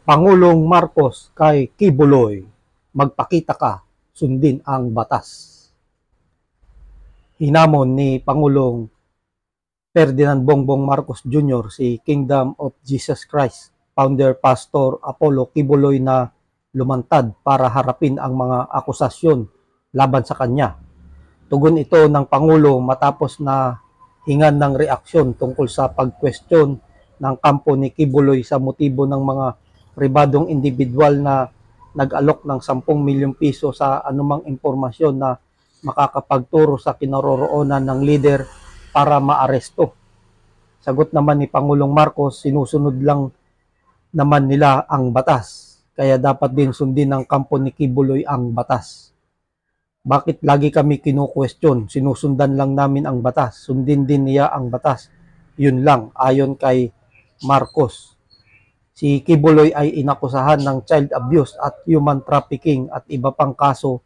Pangulong Marcos kay Kibuloy, magpakita ka, sundin ang batas. Hinamon ni Pangulong Ferdinand Bongbong Marcos Jr. si Kingdom of Jesus Christ founder Pastor Apollo Kibuloy na lumantad para harapin ang mga akusasyon laban sa kanya. Tugon ito ng Pangulo matapos na hingan ng reaksyon tungkol sa pag-question ng kampo ni Kibuloy sa motibo ng mga pribadong individual na nag-alok ng 10 milyong piso sa anumang impormasyon na makakapagturo sa kinaroroonan ng leader para maaresto. Sagot naman ni Pangulong Marcos, sinusunod lang naman nila ang batas, kaya dapat din sundin ng kampo ni Kibuloy ang batas. Bakit lagi kami kinu-question? Sinusundan lang namin ang batas, sundin din niya ang batas. Yun lang, ayon kay Marcos. Si Kibuloy ay inakusahan ng child abuse at human trafficking at iba pang kaso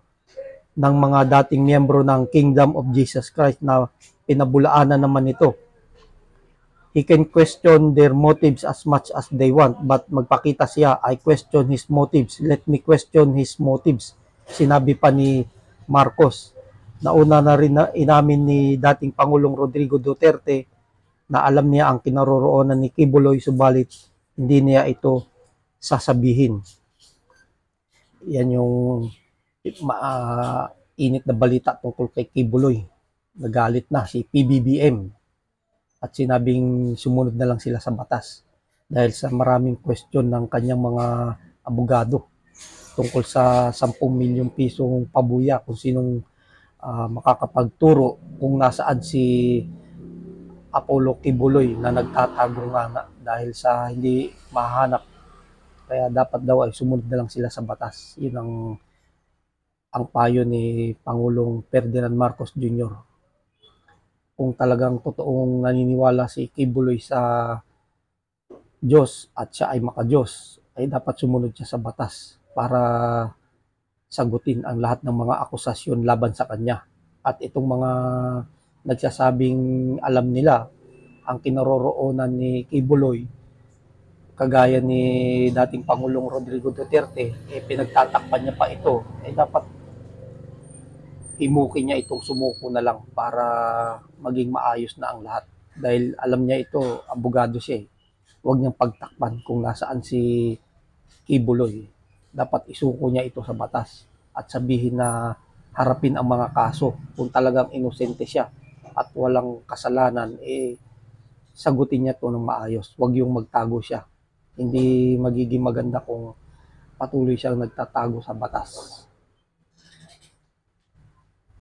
ng mga dating miyembro ng Kingdom of Jesus Christ na pinabulaanan naman ito. He can question their motives as much as they want, but magpakita siya, I question his motives. Let me question his motives. Sinabi pa ni Marcos. Nauna na rin na inamin ni dating Pangulong Rodrigo Duterte na alam niya ang kinaroroonan ni Kibuloy, subalit hindi niya ito sasabihin. Yan yung init na balita tungkol kay Kibuloy. Nagalit na si PBBM at sinabing sumunod na lang sila sa batas dahil sa maraming question ng kanyang mga abogado tungkol sa 10 milyong pisong pabuya kung sinong makakapagturo kung nasaan si Apollo Kibuloy na nagtatago nga dahil sa hindi mahanap. Kaya dapat daw ay sumunod na lang sila sa batas. Yun ang payo ni Pangulong Ferdinand Marcos Jr. Kung talagang totoong naniniwala si Kibuloy sa Diyos at siya ay maka-Diyos, ay dapat sumunod siya sa batas para sagutin ang lahat ng mga akusasyon laban sa kanya. At itong mga nagsasabing alam nila ang kinaroroonan ni Kibuloy, kagaya ni dating Pangulong Rodrigo Duterte, pinagtatakpan niya pa ito, dapat himukin niya itong sumuko na lang para maging maayos na ang lahat. Dahil alam niya ito, abogado siya. Huwag niyang pagtakpan kung nasaan si Kibuloy. Dapat isuko niya ito sa batas at sabihin na harapin ang mga kaso. Kung talagang inosente siya at walang kasalanan, sagutin niya ito ng maayos. Huwag yung magtago siya. Hindi magiging maganda kung patuloy siyang nagtatago sa batas.